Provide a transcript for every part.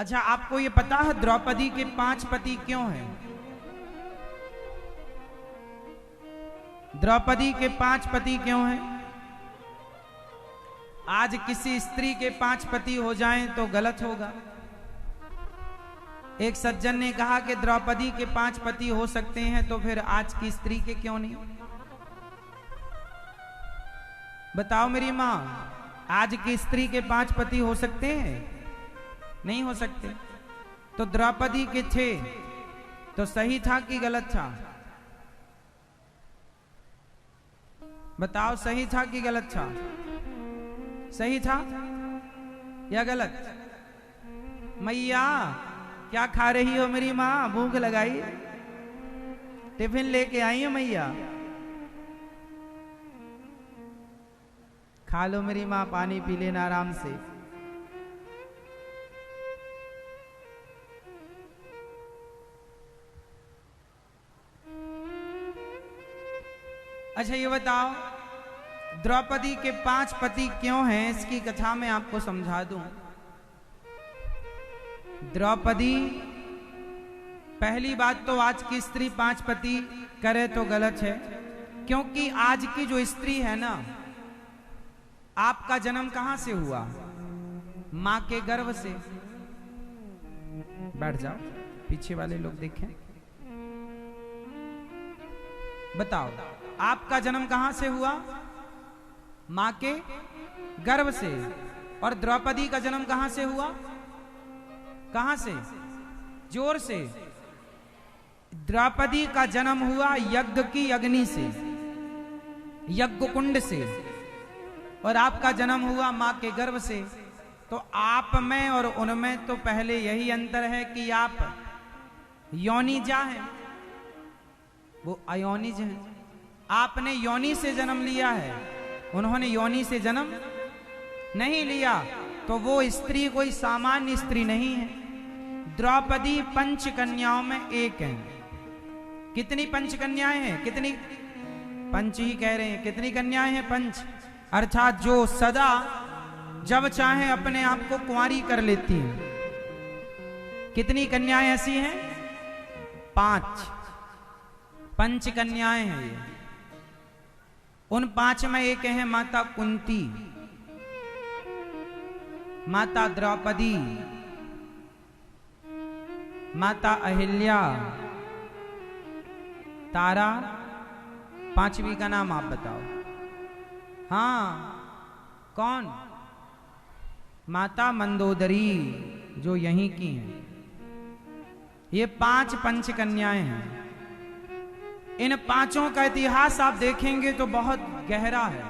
अच्छा, आपको ये पता है द्रौपदी के 5 पति क्यों हैं? द्रौपदी के 5 पति क्यों हैं? आज किसी स्त्री के 5 पति हो जाएं तो गलत होगा। एक सज्जन ने कहा कि द्रौपदी के 5 पति हो सकते हैं तो फिर आज की स्त्री के क्यों नहीं? बताओ मेरी मां, आज की स्त्री के 5 पति हो सकते हैं? नहीं हो सकते। तो द्रौपदी के थे तो सही था कि गलत था? बताओ, सही था कि गलत था? सही था या गलत? मैया क्या खा रही हो मेरी माँ? भूख लगाई? टिफिन लेके आई हो मैया? खा लो मेरी माँ, पानी पी लेना आराम से। अच्छा ये बताओ, द्रौपदी के 5 पति क्यों हैं? इसकी कथा मैं आपको समझा दूं। द्रौपदी, पहली बात तो आज की स्त्री 5 पति करे तो गलत है, क्योंकि आज की जो स्त्री है ना, आपका जन्म कहां से हुआ? मां के गर्भ से। बैठ जाओ, पीछे वाले लोग देखें। बताओ, आपका जन्म कहां से हुआ? मां के गर्भ से। और द्रौपदी का जन्म कहां से हुआ? कहां से? जोर से। द्रौपदी का जन्म हुआ यज्ञ की अग्नि से, यज्ञ कुंड से, और आपका जन्म हुआ मां के गर्भ से। तो आप में और उनमें तो पहले यही अंतर है कि आप योनिजा हैं, वो अयोनिज हैं। आपने योनि से जन्म लिया है, उन्होंने योनि से जन्म नहीं लिया। तो वो स्त्री कोई सामान्य स्त्री नहीं है। द्रौपदी 5 कन्याओं में एक है। कितनी 5 कन्याएं हैं? कितनी? 5 ही कह रहे हैं। कितनी कन्याएं हैं? 5। अर्थात जो सदा जब चाहे अपने आप को कुंवारी कर लेती हैं। कितनी कन्याएं ऐसी हैं? 5। 5 कन्याएं हैं ये। उन 5 में एक है माता कुंती, माता द्रौपदी, माता अहिल्या, तारा। 5वीं का नाम आप बताओ। हाँ, कौन? माता मंदोदरी, जो यहीं की हैं। ये 5 पंच कन्याएं हैं। इन 5 का इतिहास आप देखेंगे तो बहुत गहरा है।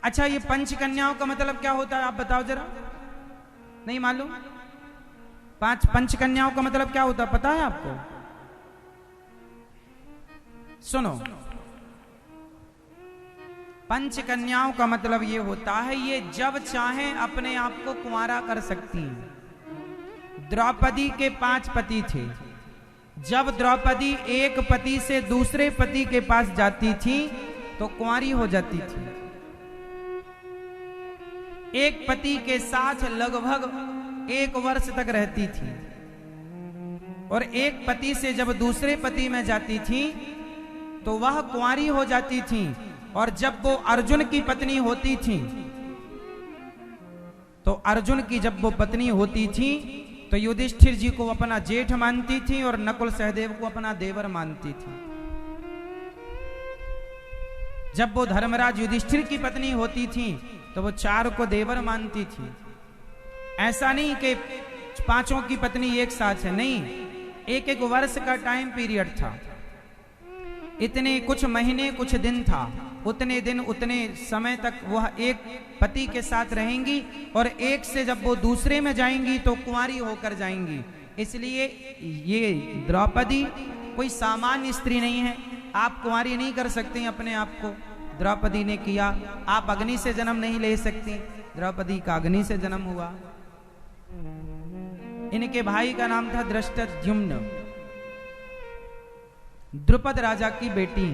अच्छा, ये 5 कन्याओं का मतलब क्या होता है? आप बताओ जरा। नहीं मालूम? 5 पंच कन्याओं का मतलब क्या होता है? पता है आपको? सुनो, 5 कन्याओं का मतलब ये होता है, ये जब चाहे अपने आप को कुंवारा कर सकती हैं। द्रौपदी के 5 पति थे। जब द्रौपदी एक पति से दूसरे पति के पास जाती थी तो कुंवारी हो जाती थी। एक पति के साथ लगभग 1 वर्ष तक रहती थी, और एक पति से जब दूसरे पति में जाती थी तो वह कुंवारी हो जाती थी। और जब वो अर्जुन की पत्नी होती थी, तो अर्जुन की जब वो पत्नी होती थी तो युधिष्ठिर जी को अपना जेठ मानती थी और नकुल सहदेव को अपना देवर मानती थी। जब वो धर्मराज युधिष्ठिर की पत्नी होती थी तो वो 4 को देवर मानती थी। ऐसा नहीं कि 5 की पत्नी एक साथ है, नहीं, 1-1 वर्ष का टाइम पीरियड था। इतने कुछ महीने कुछ दिन था, उतने दिन उतने समय तक वह एक पति के साथ रहेंगी, और एक से जब वो दूसरे में जाएंगी तो कुंवारी होकर जाएंगी। इसलिए ये द्रौपदी कोई सामान्य स्त्री नहीं है। आप कुंवारी नहीं कर सकते अपने आप को, द्रौपदी ने किया। आप अग्नि से जन्म नहीं ले सकती, द्रौपदी का अग्नि से जन्म हुआ। इनके भाई का नाम था धृष्टद्युम्न, द्रुपद राजा की बेटी।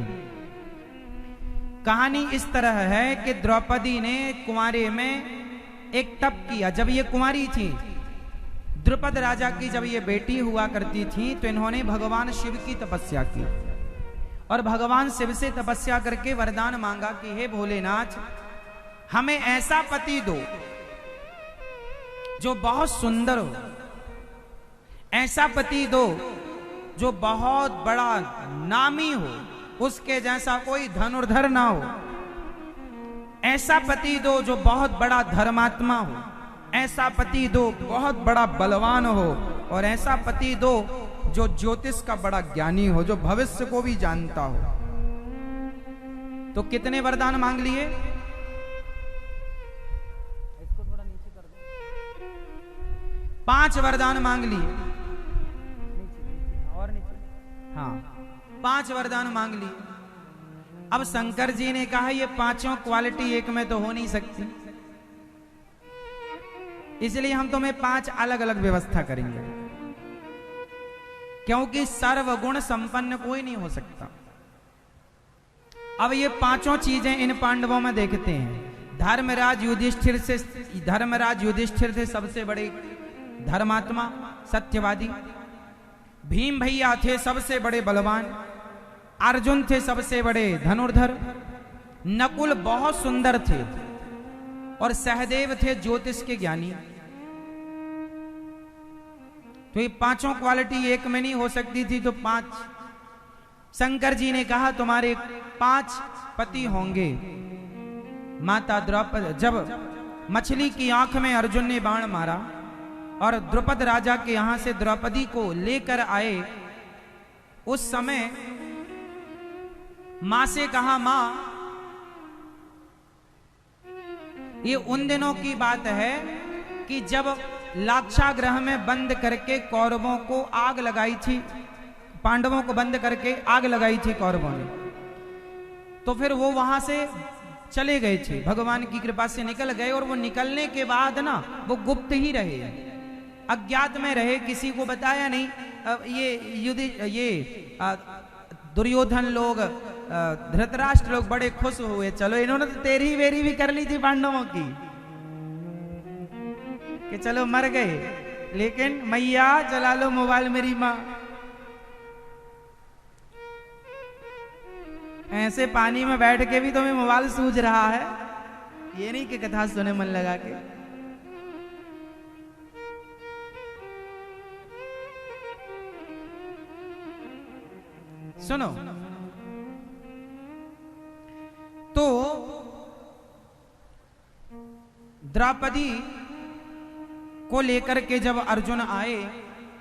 कहानी इस तरह है कि द्रौपदी ने कुंवारे में एक तप किया। जब ये कुंवारी थी, द्रुपद राजा की जब ये बेटी हुआ करती थी, तो इन्होंने भगवान शिव की तपस्या की और भगवान शिव से तपस्या करके वरदान मांगा कि हे भोलेनाथ, हमें ऐसा पति दो जो बहुत सुंदर हो, ऐसा पति दो जो बहुत बड़ा नामी हो, उसके जैसा कोई धनुर्धर ना हो, ऐसा पति दो जो बहुत बड़ा धर्मात्मा हो, ऐसा पति दो बहुत बड़ा बलवान हो, और ऐसा पति दो जो ज्योतिष का बड़ा ज्ञानी हो, जो भविष्य को भी जानता हो। तो कितने वरदान मांग लिए? इसको थोड़ा नीचे कर दो। 5 वरदान मांग लिए। और नीचे, हाँ, 5 वरदान मांग लिए। अब शंकर जी ने कहा ये पांचों क्वालिटी एक में तो हो नहीं सकती, इसलिए हम तुम्हें 5 अलग अलग व्यवस्था करेंगे, क्योंकि सर्वगुण संपन्न कोई नहीं हो सकता। अब ये पांचों चीजें इन पांडवों में देखते हैं। धर्मराज युधिष्ठिर थे सबसे बड़े धर्मात्मा, सत्यवादी। भीम भैया थे सबसे बड़े बलवान। अर्जुन थे सबसे बड़े धनुर्धर। नकुल बहुत सुंदर थे और सहदेव थे ज्योतिष के ज्ञानी। तो ये पांचों क्वालिटी एक में नहीं हो सकती थी, तो 5 शंकर जी ने कहा तुम्हारे 5 पति होंगे। माता द्रौपदी, जब मछली की आंख में अर्जुन ने बाण मारा और द्रुपद राजा के यहां से द्रौपदी को लेकर आए, उस समय मां से कहा, मां, ये उन दिनों की बात है कि जब लाक्षागृह में बंद करके कौरवों को आग लगाई थी, पांडवों को बंद करके आग लगाई थी कौरवों ने, तो फिर वो वहां से चले गए थे, भगवान की कृपा से निकल गए। और वो निकलने के बाद ना वो गुप्त ही रहे, अज्ञात में रहे, किसी को बताया नहीं। ये दुर्योधन लोग, धृतराष्ट्र लोग बड़े खुश हुए, चलो इन्होंने तो तेरी बेरी भी कर ली थी पांडवों की, कि चलो मर गए, लेकिन मैया चला लो मोबाइल मेरी मां। ऐसे पानी में बैठ के भी तुम्हें मोबाइल सूझ रहा है, ये नहीं कि कथा सुने मन लगा के। सुनो, तो द्रौपदी को लेकर के जब अर्जुन आए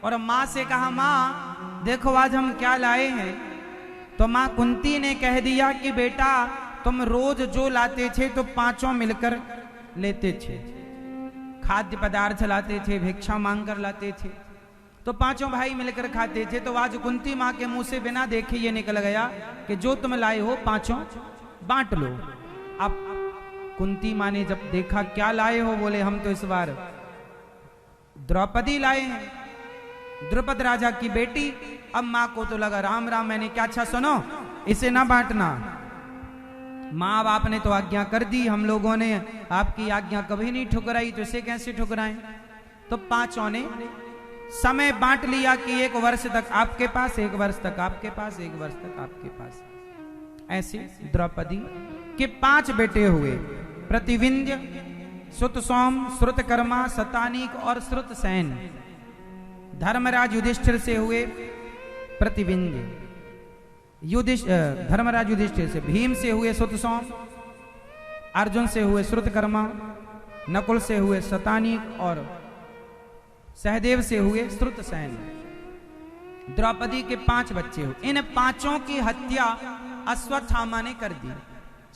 और मां से कहा, मां देखो आज हम क्या लाए हैं, तो मां कुंती ने कह दिया कि बेटा तुम रोज जो लाते थे तो 5 मिलकर लेते थे, खाद्य पदार्थ लाते थे, भिक्षा मांग कर लाते थे, तो 5 भाई मिलकर खाते थे। तो आज कुंती मां के मुंह से बिना देखे ये निकल गया कि जो तुम लाए हो 5 बांट लो। अब कुंती मां ने जब देखा क्या लाए हो, बोले हम तो इस बार द्रौपदी लाए हैं, द्रुपद राजा की बेटी। अब मां को तो लगा राम राम, मैंने क्या, अच्छा सुनो, इसे ना बांटना। मां बाप ने तो आज्ञा कर दी, हम लोगों ने आपकी आज्ञा कभी नहीं ठुकराई, तो इसे कैसे ठुकराएं। तो 5 ने समय बांट लिया कि 1 वर्ष तक आपके पास, 1 वर्ष तक आपके पास, 1 वर्ष तक आपके पास। ऐसे द्रौपदी के 5 बेटे हुए, प्रतिविंध्य, श्रुतसौम, श्रुतकर्मा, शतानीक और श्रुतसेन। धर्मराज युधिष्ठिर से हुए प्रतिविंध्य, धर्मराज युधिष्ठिर से, भीम से हुए श्रुतसौम, अर्जुन से हुए श्रुतकर्मा, नकुल से हुए शतानीक और सहदेव से हुए श्रुतसेन। द्रौपदी के 5 बच्चे हुए। इन 5 की हत्या अश्वत्थामा ने कर दी,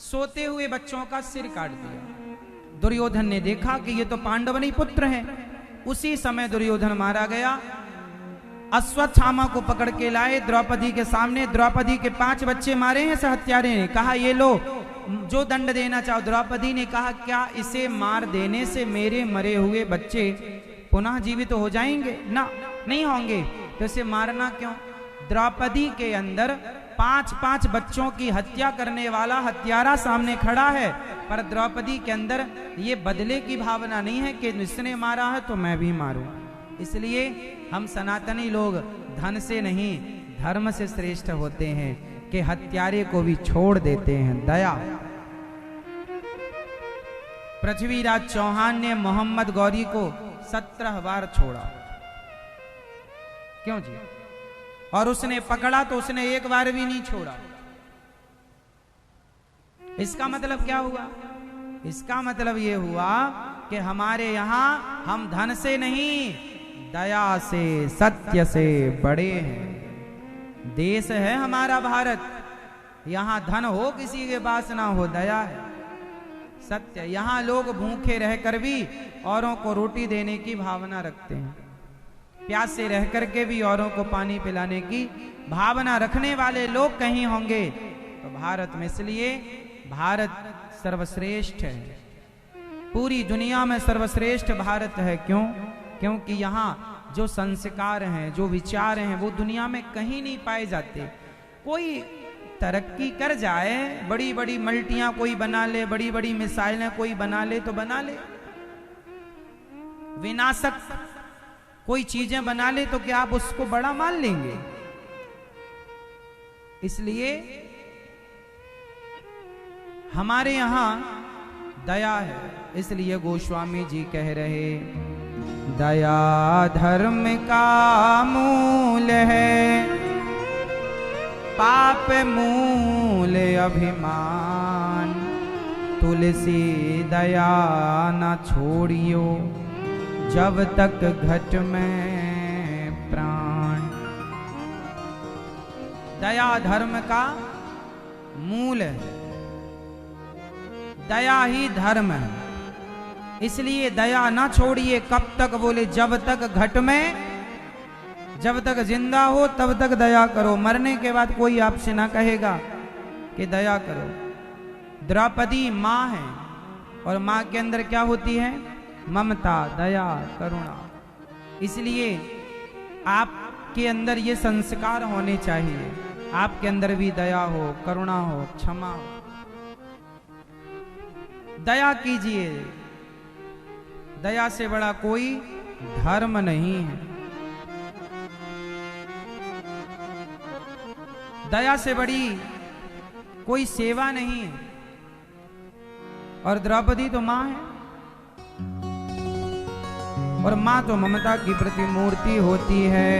सोते हुए बच्चों का सिर काट दिया। दुर्योधन ने देखा कि ये तो पांडवनी पुत्र हैं, उसी समय दुर्योधन मारा गया। अश्वत्थामा को पकड़ के लाए द्रौपदी के सामने, द्रौपदी के 5 बच्चे मारे हैं हत्यारे ने, कहा ये लो जो दंड देना चाहो। द्रौपदी ने कहा क्या इसे मार देने से मेरे मरे हुए बच्चे पुनः जीवित हो जाएंगे? ना, नहीं होंगे, तो इसे मारना क्यों? द्रौपदी के अंदर 5-5 बच्चों की हत्या करने वाला हत्यारा सामने खड़ा है पर द्रौपदी के अंदर ये बदले की भावना नहीं है कि इसने मारा है तो मैं भी मारूं। इसलिए हम सनातनी लोग धन से नहीं धर्म से श्रेष्ठ होते हैं कि हत्यारे को भी छोड़ देते हैं। दया। पृथ्वीराज चौहान ने मोहम्मद गौरी को 17 बार छोड़ा, क्यों जी? और उसने पकड़ा तो उसने एक बार भी नहीं छोड़ा। इसका मतलब क्या हुआ? इसका मतलब ये हुआ कि हमारे यहां हम धन से नहीं दया से सत्य से बड़े हैं। देश है हमारा भारत, यहां धन हो किसी के पास ना हो, दया है, सत्य। यहां लोग भूखे रहकर भी औरों को रोटी देने की भावना रखते हैं, प्यासे रह करके भी औरों को पानी पिलाने की भावना रखने वाले लोग कहीं होंगे तो भारत में। इसलिए भारत सर्वश्रेष्ठ है, पूरी दुनिया में सर्वश्रेष्ठ भारत है। क्यों? क्योंकि यहाँ जो संस्कार हैं, जो विचार हैं, वो दुनिया में कहीं नहीं पाए जाते। कोई तरक्की कर जाए, बड़ी बड़ी मल्टियां कोई बना ले, बड़ी बड़ी मिसाइलें कोई बना ले तो बना ले, विनाशक कोई चीजें बना ले तो क्या आप उसको बड़ा मान लेंगे? इसलिए हमारे यहां दया है। इसलिए गोस्वामी जी कह रहे, दया धर्म का मूल है, पाप मूल अभिमान, तुलसी दया न छोड़ियो, जब तक घट में प्राण। दया धर्म का मूल है, दया ही धर्म है। इसलिए दया ना छोड़िए। कब तक? बोले जब तक घट में, जब तक जिंदा हो तब तक दया करो। मरने के बाद कोई आपसे ना कहेगा कि दया करो। द्रौपदी माँ है और माँ के अंदर क्या होती है? ममता, दया, करुणा। इसलिए आपके अंदर ये संस्कार होने चाहिए, आपके अंदर भी दया हो, करुणा हो, क्षमा हो। दया कीजिए, दया से बड़ा कोई धर्म नहीं है, दया से बड़ी कोई सेवा नहीं है। और द्रौपदी तो मां है, और मां तो ममता की प्रतिमूर्ति होती है।